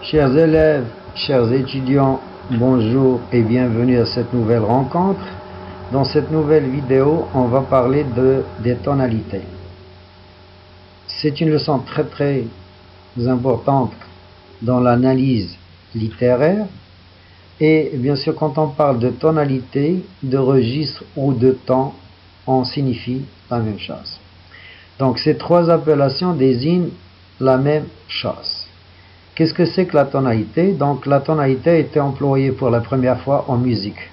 Chers élèves, chers étudiants, bonjour et bienvenue à cette nouvelle rencontre. Dans cette nouvelle vidéo, on va parler des tonalités. C'est une leçon très importante dans l'analyse littéraire. Et bien sûr, quand on parle de tonalité, de registre ou de temps, on signifie la même chose. Donc ces trois appellations désignent la même chose. Qu'est-ce que c'est que la tonalité? Donc la tonalité a été employée pour la première fois en musique.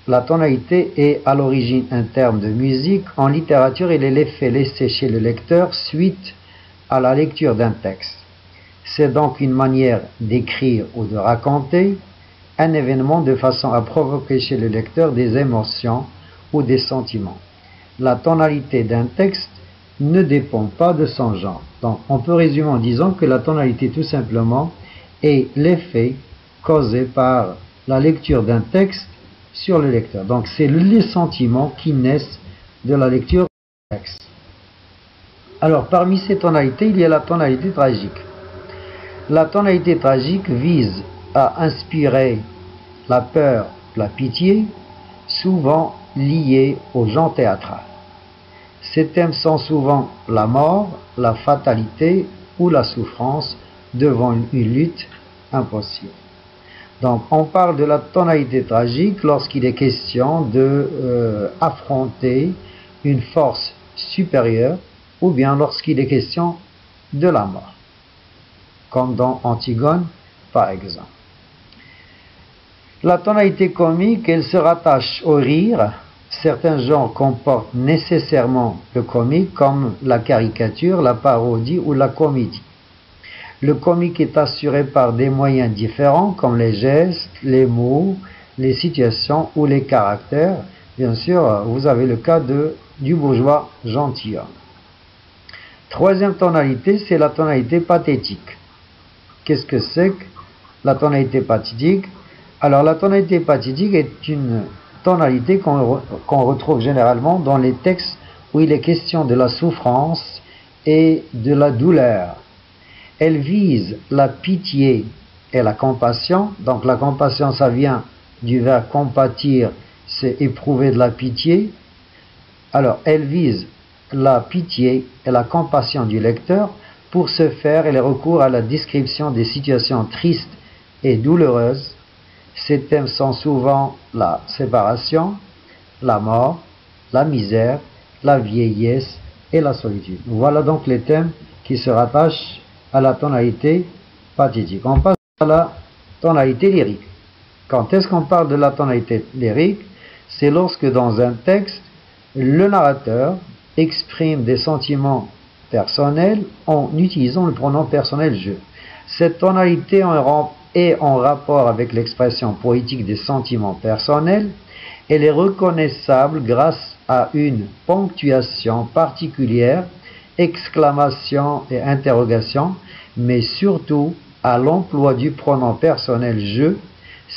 La tonalité est à l'origine un terme de musique. En littérature, il est l'effet laissé chez le lecteur suite à la lecture d'un texte. C'est donc une manière d'écrire ou de raconter un événement de façon à provoquer chez le lecteur des émotions ou des sentiments. La tonalité d'un texte ne dépend pas de son genre. Donc on peut résumer en disant que la tonalité tout simplement est l'effet causé par la lecture d'un texte sur le lecteur. Donc c'est les sentiments qui naissent de la lecture du texte. Alors parmi ces tonalités, il y a la tonalité tragique. La tonalité tragique vise à inspirer la peur, la pitié, souvent liée au genre théâtral. Ces thèmes sont souvent la mort, la fatalité ou la souffrance devant une lutte impossible. Donc on parle de la tonalité tragique lorsqu'il est question d'affronter une force supérieure ou bien lorsqu'il est question de la mort, comme dans Antigone par exemple. La tonalité comique, elle se rattache au rire. Certains genres comportent nécessairement le comique, comme la caricature, la parodie ou la comédie. Le comique est assuré par des moyens différents, comme les gestes, les mots, les situations ou les caractères. Bien sûr, vous avez le cas du bourgeois gentilhomme. Troisième tonalité, c'est la tonalité pathétique. Qu'est-ce que c'est que la tonalité pathétique? Alors, la tonalité pathétique est une tonalité qu'on retrouve généralement dans les textes où il est question de la souffrance et de la douleur. Elle vise la pitié et la compassion. Donc la compassion, ça vient du verbe compatir, c'est éprouver de la pitié. Alors elle vise la pitié et la compassion du lecteur. Pour ce faire, elle recourt à la description des situations tristes et douloureuses. Ces thèmes sont souvent la séparation, la mort, la misère, la vieillesse et la solitude. Voilà donc les thèmes qui se rattachent à la tonalité pathétique. On passe à la tonalité lyrique. Quand est-ce qu'on parle de la tonalité lyrique? C'est lorsque dans un texte, le narrateur exprime des sentiments personnels en utilisant le pronom personnel « je ». Cette tonalité est en rapport avec l'expression poétique des sentiments personnels. Elle est reconnaissable grâce à une ponctuation particulière, exclamation et interrogation, mais surtout à l'emploi du pronom personnel « je ».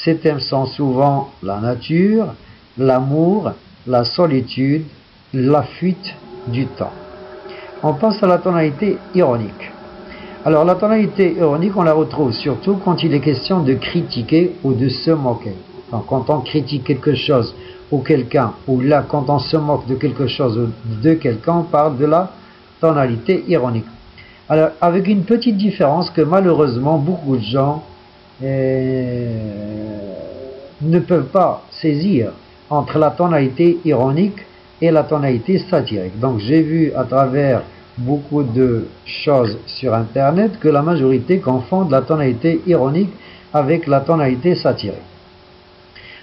Ces thèmes sont souvent la nature, l'amour, la solitude, la fuite du temps. On passe à la tonalité ironique. Alors la tonalité ironique, on la retrouve surtout quand il est question de critiquer ou de se moquer. Donc quand on critique quelque chose ou quelqu'un, ou là quand on se moque de quelque chose ou de quelqu'un, on parle de la tonalité ironique. Alors avec une petite différence que malheureusement beaucoup de gens ne peuvent pas saisir entre la tonalité ironique et la tonalité satirique. Donc j'ai vu à travers beaucoup de choses sur internet que la majorité confondent la tonalité ironique avec la tonalité satirique.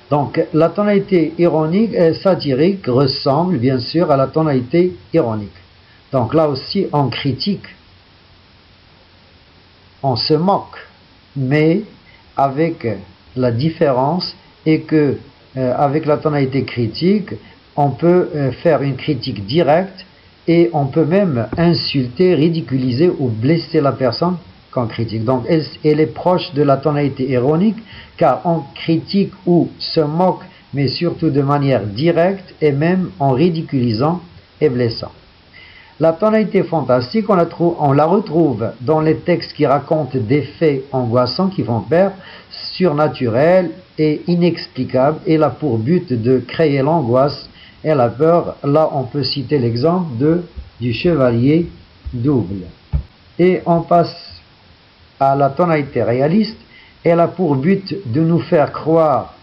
Donc la tonalité ironique et satirique ressemble bien sûr à la tonalité ironique. Donc là aussi on critique, on se moque, mais avec la différence est que avec la tonalité critique, on peut faire une critique directe et on peut même insulter, ridiculiser ou blesser la personne qu'on critique. Donc elle est proche de la tonalité ironique car on critique ou se moque, mais surtout de manière directe et même en ridiculisant et blessant. La tonalité fantastique, on la retrouve dans les textes qui racontent des faits angoissants qui font peur, surnaturels et inexplicables, et là pour but de créer l'angoisse et la peur. Là, on peut citer l'exemple du chevalier double. Et on passe à la tonalité réaliste. Elle a pour but de nous faire croire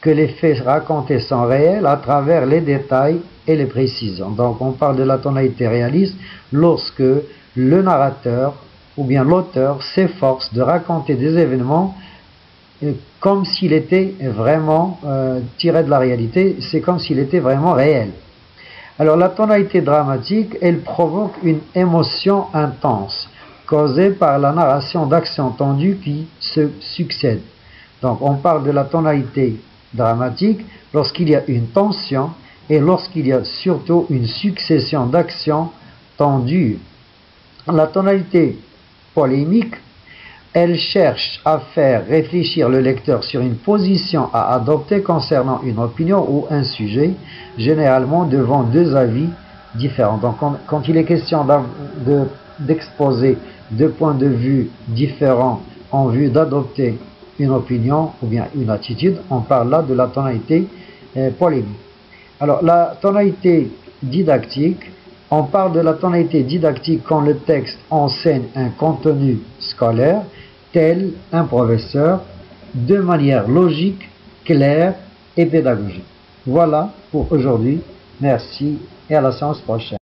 que les faits racontés sont réels à travers les détails et les précisions. Donc on parle de la tonalité réaliste lorsque le narrateur ou bien l'auteur s'efforce de raconter des événements comme s'il était vraiment tiré de la réalité, c'est comme s'il était vraiment réel. Alors la tonalité dramatique, elle provoque une émotion intense causée par la narration d'actions tendues qui se succèdent. Donc on parle de la tonalité dramatique lorsqu'il y a une tension et lorsqu'il y a surtout une succession d'actions tendues. La tonalité polémique, elle cherche à faire réfléchir le lecteur sur une position à adopter concernant une opinion ou un sujet, généralement devant deux avis différents. Donc quand il est question d'exposer deux points de vue différents en vue d'adopter une opinion ou bien une attitude, on parle là de la tonalité polémique. Alors la tonalité didactique, on parle de la tonalité didactique quand le texte enseigne un contenu scolaire, tel un professeur, de manière logique, claire et pédagogique. Voilà pour aujourd'hui. Merci et à la séance prochaine.